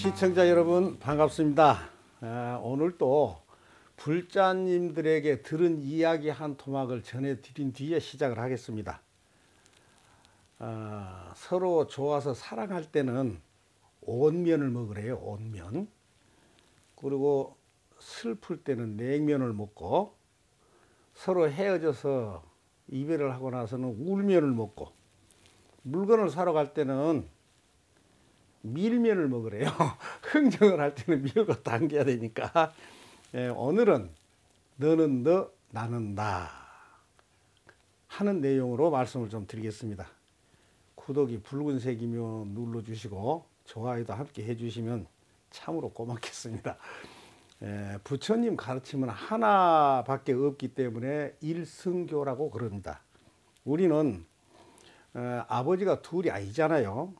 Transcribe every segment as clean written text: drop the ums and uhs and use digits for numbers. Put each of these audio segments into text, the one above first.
시청자 여러분 반갑습니다. 오늘 또 불자님들에게 들은 이야기 한 토막을 전해드린 뒤에 시작을 하겠습니다. 서로 좋아서 사랑할 때는 온면을 먹으래요. 온면. 그리고 슬플 때는 냉면을 먹고, 서로 헤어져서 이별을 하고 나서는 울면을 먹고, 물건을 사러 갈 때는 밀면을 먹으래요. 흥정을 할 때는 밀고 당겨야 되니까. 오늘은 너는 너, 나는 나 하는 내용으로 말씀을 좀 드리겠습니다. 구독이 붉은색이면 눌러주시고 좋아요도 함께 해주시면 참으로 고맙겠습니다. 부처님 가르침은 하나밖에 없기 때문에 일승교라고 그럽니다. 우리는 아버지가 둘이 아니잖아요.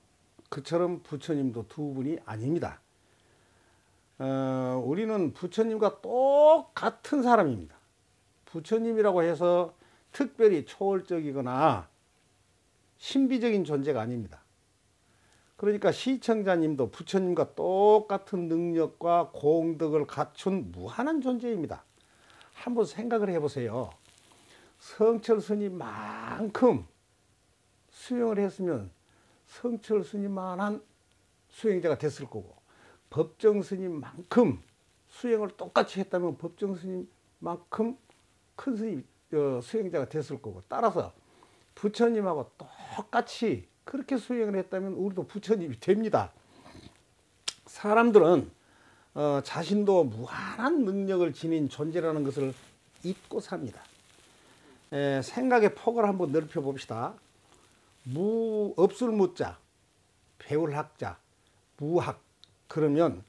그처럼 부처님도 두 분이 아닙니다. 우리는 부처님과 똑같은 사람입니다. 부처님이라고 해서 특별히 초월적이거나 신비적인 존재가 아닙니다. 그러니까 시청자님도 부처님과 똑같은 능력과 공덕을 갖춘 무한한 존재입니다. 한번 생각을 해보세요. 성철 스님만큼 수행을 했으면 성철 스님만한 수행자가 됐을 거고, 법정 스님만큼 수행을 똑같이 했다면 법정 스님만큼 큰 스님, 수행자가 됐을 거고, 따라서 부처님하고 똑같이 그렇게 수행을 했다면 우리도 부처님이 됩니다. 사람들은 자신도 무한한 능력을 지닌 존재라는 것을 잊고 삽니다. 생각의 폭을 한번 넓혀 봅시다. 없을 무자, 배울 학자, 무학. 그러면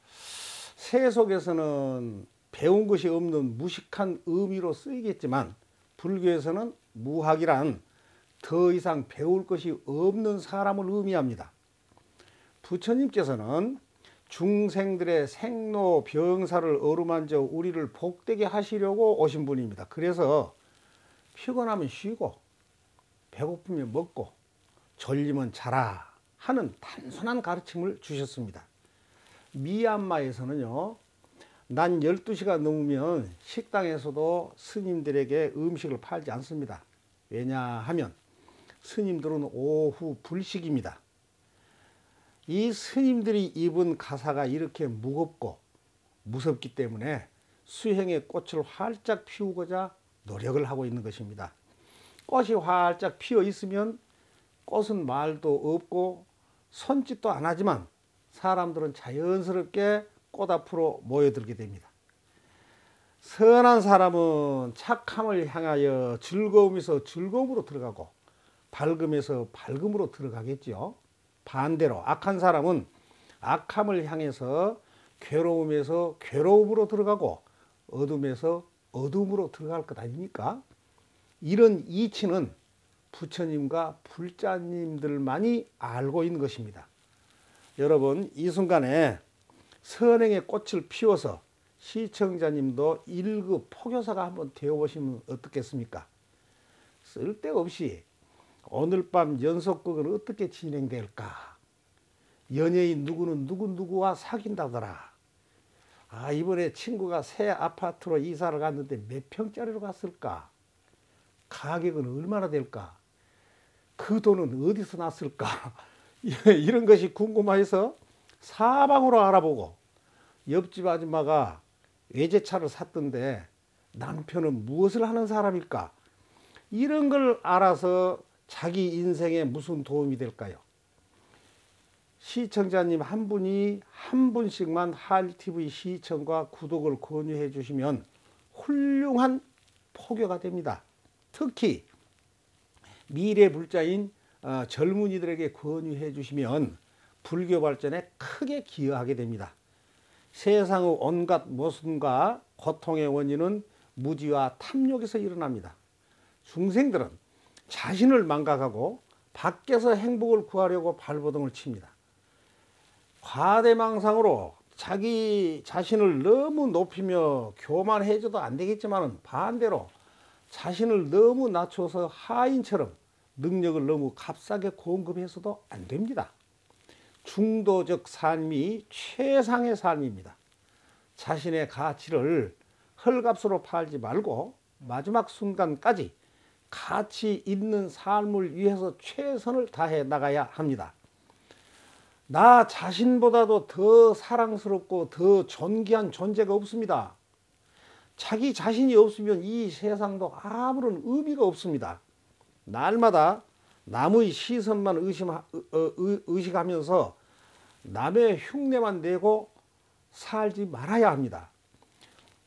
세속에서는 배운 것이 없는 무식한 의미로 쓰이겠지만, 불교에서는 무학이란 더 이상 배울 것이 없는 사람을 의미합니다. 부처님께서는 중생들의 생로 병사를 어루만져 우리를 복되게 하시려고 오신 분입니다. 그래서 피곤하면 쉬고, 배고프면 먹고, 졸리면 자라 하는 단순한 가르침을 주셨습니다. 미얀마에서는요, 낮 12시가 넘으면 식당에서도 스님들에게 음식을 팔지 않습니다. 왜냐하면 스님들은 오후 불식입니다. 이 스님들이 입은 가사가 이렇게 무겁고 무섭기 때문에 수행의 꽃을 활짝 피우고자 노력을 하고 있는 것입니다. 꽃이 활짝 피어 있으면 꽃은 말도 없고 손짓도 안 하지만 사람들은 자연스럽게 꽃 앞으로 모여들게 됩니다. 선한 사람은 착함을 향하여 즐거움에서 즐거움으로 들어가고 밝음에서 밝음으로 들어가겠지요. 반대로 악한 사람은 악함을 향해서 괴로움에서 괴로움으로 들어가고 어둠에서 어둠으로 들어갈 것 아닙니까? 이런 이치는 부처님과 불자님들만이 알고 있는 것입니다. 여러분, 이 순간에 선행의 꽃을 피워서 시청자님도 1급 포교사가 한번 되어보시면 어떻겠습니까? 쓸데없이 오늘 밤 연속극은 어떻게 진행될까? 연예인 누구는 누구와 사귄다더라. 이번에 친구가 새 아파트로 이사를 갔는데 몇 평짜리로 갔을까? 가격은 얼마나 될까? 그 돈은 어디서 났을까? 이런 것이 궁금해서 사방으로 알아보고, 옆집 아줌마가 외제차를 샀던데 남편은 무엇을 하는 사람일까? 이런 걸 알아서 자기 인생에 무슨 도움이 될까요? 시청자님 한 분이 한 분씩만 하얼TV 시청과 구독을 권유해 주시면 훌륭한 포교가 됩니다. 특히 미래 불자인 젊은이들에게 권유해 주시면 불교 발전에 크게 기여하게 됩니다. 세상의 온갖 모순과 고통의 원인은 무지와 탐욕에서 일어납니다. 중생들은 자신을 망각하고 밖에서 행복을 구하려고 발버둥을 칩니다. 과대망상으로 자기 자신을 너무 높이며 교만해져도 안 되겠지만, 반대로 자신을 너무 낮춰서 하인처럼 능력을 너무 값싸게 공급해서도 안 됩니다. 중도적 삶이 최상의 삶입니다. 자신의 가치를 헐값으로 팔지 말고 마지막 순간까지 가치 있는 삶을 위해서 최선을 다해 나가야 합니다. 나 자신보다도 더 사랑스럽고 더 존귀한 존재가 없습니다. 자기 자신이 없으면 이 세상도 아무런 의미가 없습니다. 날마다 남의 시선만 의식하면서 남의 흉내만 내고 살지 말아야 합니다.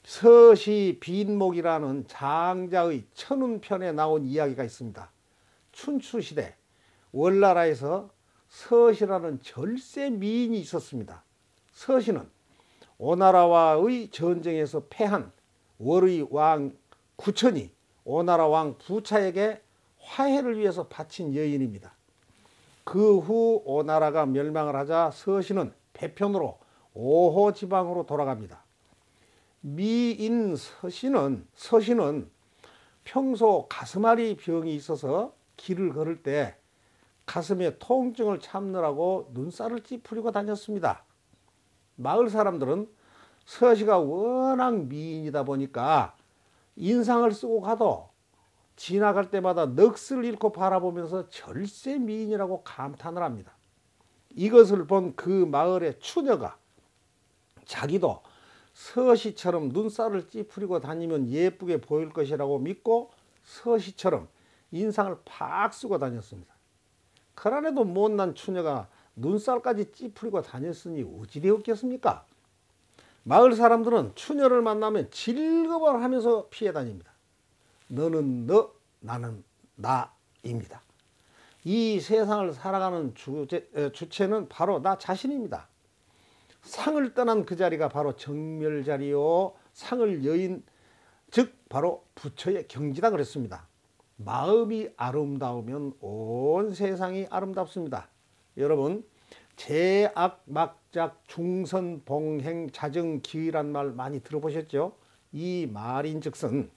서시 빈목이라는 장자의 천운편에 나온 이야기가 있습니다. 춘추시대 월나라에서 서시라는 절세 미인이 있었습니다. 서시는 오나라와의 전쟁에서 패한 월의 왕 구천이 오나라 왕 부차에게 화해를 위해서 바친 여인입니다. 그 후 오나라가 멸망을 하자 서시는 배편으로 오호 지방으로 돌아갑니다. 미인 서시는 평소 가슴앓이 병이 있어서 길을 걸을 때 가슴에 통증을 참느라고 눈살을 찌푸리고 다녔습니다. 마을 사람들은 서시가 워낙 미인이다 보니까 인상을 쓰고 가도 지나갈 때마다 넋을 잃고 바라보면서 절세 미인이라고 감탄을 합니다. 이것을 본 그 마을의 추녀가 자기도 서시처럼 눈살을 찌푸리고 다니면 예쁘게 보일 것이라고 믿고 서시처럼 인상을 팍 쓰고 다녔습니다. 그러나도 못난 추녀가 눈살까지 찌푸리고 다녔으니 어찌되었겠습니까? 마을 사람들은 추녀를 만나면 질겁을 하면서 피해 다닙니다. 너는 너, 나는 나입니다. 이 세상을 살아가는 주체는 바로 나 자신입니다. 상을 떠난 그 자리가 바로 정멸자리요 상을 여인 즉 바로 부처의 경지다 그랬습니다. 마음이 아름다우면 온 세상이 아름답습니다. 여러분 제악 막작 중선 봉행 자정 기의란 말 많이 들어보셨죠? 이 말인즉슨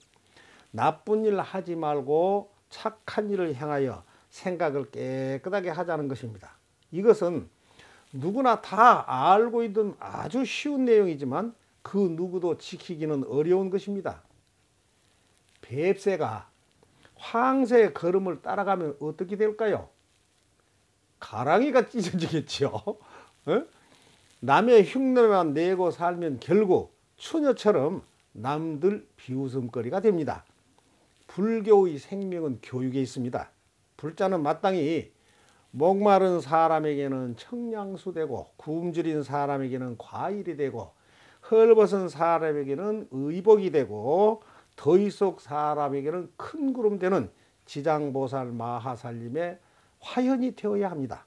나쁜 일 하지 말고 착한 일을 향하여 생각을 깨끗하게 하자는 것입니다. 이것은 누구나 다 알고 있는 아주 쉬운 내용이지만 그 누구도 지키기는 어려운 것입니다. 뱁새가 황새의 걸음을 따라가면 어떻게 될까요? 가랑이가 찢어지겠죠. 남의 흉내만 내고 살면 결국 추녀처럼 남들 비웃음거리가 됩니다. 불교의 생명은 교육에 있습니다. 불자는 마땅히 목마른 사람에게는 청량수 되고 굶주린 사람에게는 과일이 되고 헐벗은 사람에게는 의복이 되고 더위 속 사람에게는 큰 구름 되는 지장보살 마하살림의 화현이 되어야 합니다.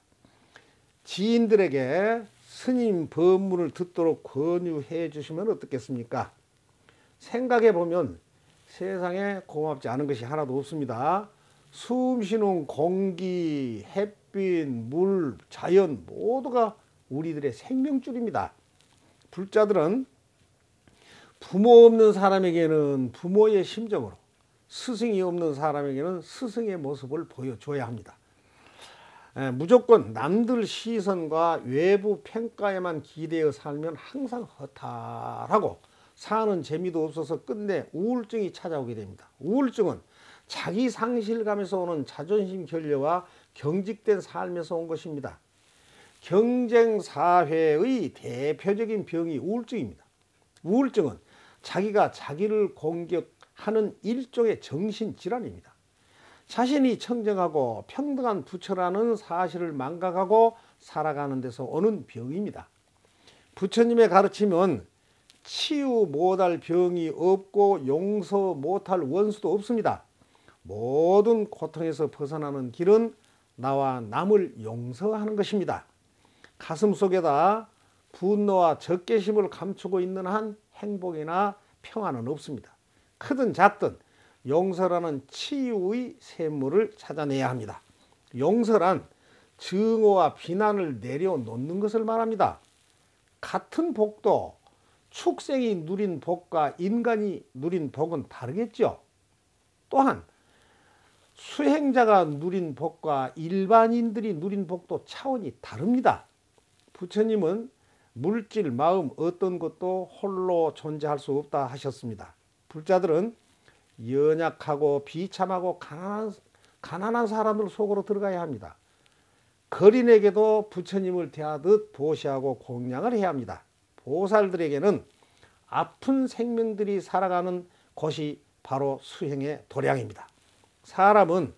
지인들에게 스님 법문을 듣도록 권유해 주시면 어떻겠습니까? 생각해 보면 세상에 고맙지 않은 것이 하나도 없습니다. 숨 쉬는 공기, 햇빛, 물, 자연 모두가 우리들의 생명줄입니다. 불자들은 부모 없는 사람에게는 부모의 심정으로, 스승이 없는 사람에게는 스승의 모습을 보여줘야 합니다. 무조건 남들 시선과 외부 평가에만 기대어 살면 항상 허탈하고 사는 재미도 없어서 끝내 우울증이 찾아오게 됩니다. 우울증은 자기 상실감에서 오는 자존심 결여와 경직된 삶에서 온 것입니다. 경쟁 사회의 대표적인 병이 우울증입니다. 우울증은 자기가 자기를 공격하는 일종의 정신질환입니다. 자신이 청정하고 평등한 부처라는 사실을 망각하고 살아가는 데서 오는 병입니다. 부처님의 가르침은 치유 못할 병이 없고 용서 못할 원수도 없습니다. 모든 고통에서 벗어나는 길은 나와 남을 용서하는 것입니다. 가슴 속에다 분노와 적개심을 감추고 있는 한 행복이나 평안은 없습니다. 크든 작든 용서라는 치유의 샘물을 찾아내야 합니다. 용서란 증오와 비난을 내려놓는 것을 말합니다. 같은 복도 축생이 누린 복과 인간이 누린 복은 다르겠죠. 또한 수행자가 누린 복과 일반인들이 누린 복도 차원이 다릅니다. 부처님은 물질, 마음 어떤 것도 홀로 존재할 수 없다 하셨습니다. 불자들은 연약하고 비참하고 가난한 사람들 속으로 들어가야 합니다. 거린에게도 부처님을 대하듯 보시하고 공양을 해야 합니다. 보살들에게는 아픈 생명들이 살아가는 곳이 바로 수행의 도량입니다. 사람은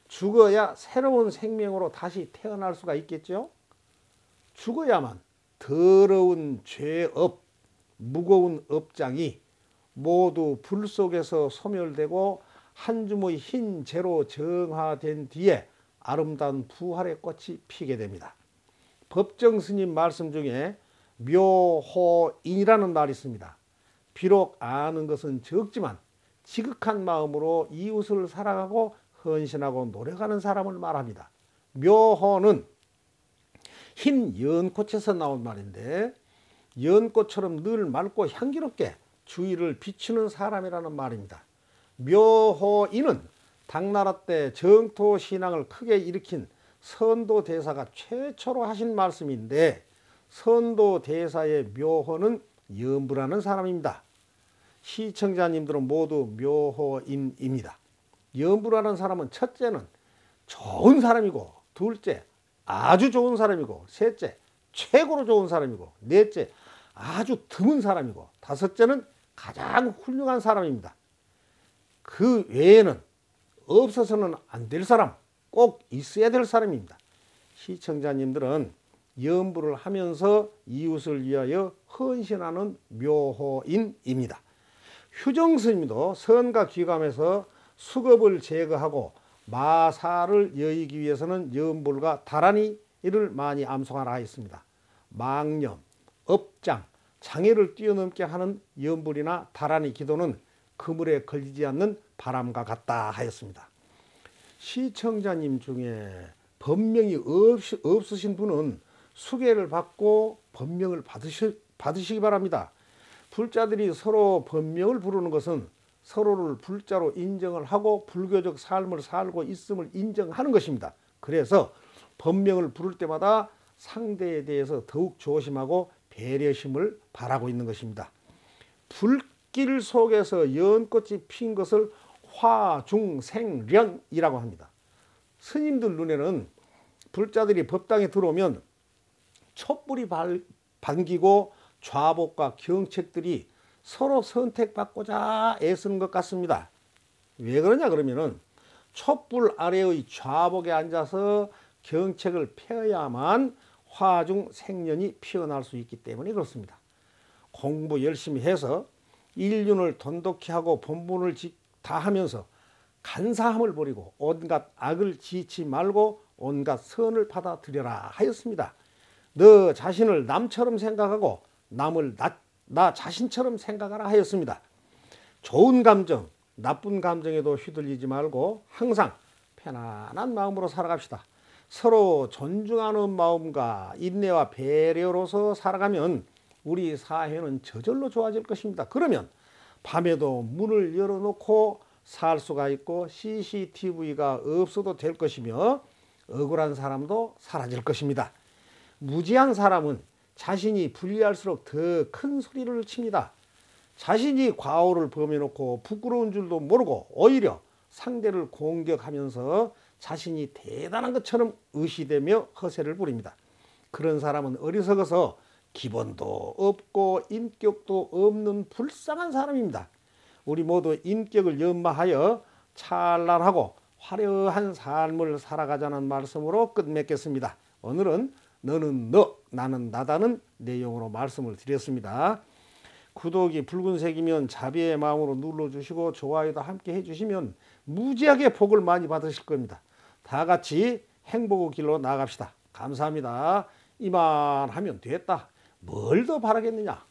죽어야 새로운 생명으로 다시 태어날 수가 있겠죠. 죽어야만 더러운 죄업, 무거운 업장이 모두 불 속에서 소멸되고 한 줌의 흰 재로 정화된 뒤에 아름다운 부활의 꽃이 피게 됩니다. 법정 스님 말씀 중에 묘호인이라는 말이 있습니다. 비록 아는 것은 적지만 지극한 마음으로 이웃을 사랑하고 헌신하고 노력하는 사람을 말합니다. 묘호는 흰 연꽃에서 나온 말인데 연꽃처럼 늘 맑고 향기롭게 주위를 비추는 사람이라는 말입니다. 묘호인은 당나라 때 정토 신앙을 크게 일으킨 선도 대사가 최초로 하신 말씀인데 선도 대사의 묘호는 염부라는 사람입니다. 시청자님들은 모두 묘호인입니다. 염부라는 사람은 첫째는 좋은 사람이고, 둘째 아주 좋은 사람이고, 셋째 최고로 좋은 사람이고, 넷째 아주 드문 사람이고, 다섯째는 가장 훌륭한 사람입니다. 그 외에는 없어서는 안 될 사람, 꼭 있어야 될 사람입니다. 시청자님들은 염부를 하면서 이웃을 위하여 헌신하는 묘호인입니다. 휴정스님도 선과 귀감에서 수겁을 제거하고 마사를 여의기 위해서는 염불과 다란이를 많이 암송하라 했습니다. 망념, 업장, 장애를 뛰어넘게 하는 염불이나 다란이 기도는 그물에 걸리지 않는 바람과 같다 하였습니다. 시청자님 중에 법명이 없으신 분은 수계를 받고 법명을 받으시기 바랍니다. 불자들이 서로 법명을 부르는 것은 서로를 불자로 인정을 하고 불교적 삶을 살고 있음을 인정하는 것입니다. 그래서 법명을 부를 때마다 상대에 대해서 더욱 조심하고 배려심을 바라고 있는 것입니다. 불길 속에서 연꽃이 핀 것을 화중생령이라고 합니다. 스님들 눈에는 불자들이 법당에 들어오면 촛불이 반기고 좌복과 경책들이 서로 선택받고자 애쓰는 것 같습니다. 왜 그러냐 그러면은 촛불 아래의 좌복에 앉아서 경책을 펴야만 화중생년이 피어날 수 있기 때문에 그렇습니다. 공부 열심히 해서 일륜을 돈독히 하고 본분을 다하면서 간사함을 버리고 온갖 악을 지치 말고 온갖 선을 받아들여라 하였습니다. 너 자신을 남처럼 생각하고 남을 나 자신처럼 생각하라 하였습니다. 좋은 감정, 나쁜 감정에도 휘둘리지 말고 항상 편안한 마음으로 살아갑시다. 서로 존중하는 마음과 인내와 배려로서 살아가면 우리 사회는 저절로 좋아질 것입니다. 그러면 밤에도 문을 열어놓고 살 수가 있고 CCTV가 없어도 될 것이며 억울한 사람도 사라질 것입니다. 무지한 사람은 자신이 불리할수록 더 큰 소리를 칩니다. 자신이 과오를 범해놓고 부끄러운 줄도 모르고 오히려 상대를 공격하면서 자신이 대단한 것처럼 의시되며 허세를 부립니다. 그런 사람은 어리석어서 기본도 없고 인격도 없는 불쌍한 사람입니다. 우리 모두 인격을 연마하여 찬란하고 화려한 삶을 살아가자는 말씀으로 끝맺겠습니다. 오늘은 너는 너, 나는 나다는 내용으로 말씀을 드렸습니다. 구독이 붉은색이면 자비의 마음으로 눌러주시고 좋아요도 함께 해주시면 무지하게 복을 많이 받으실 겁니다. 다 같이 행복의 길로 나아갑시다. 감사합니다. 이만 하면 됐다. 뭘 더 바라겠느냐.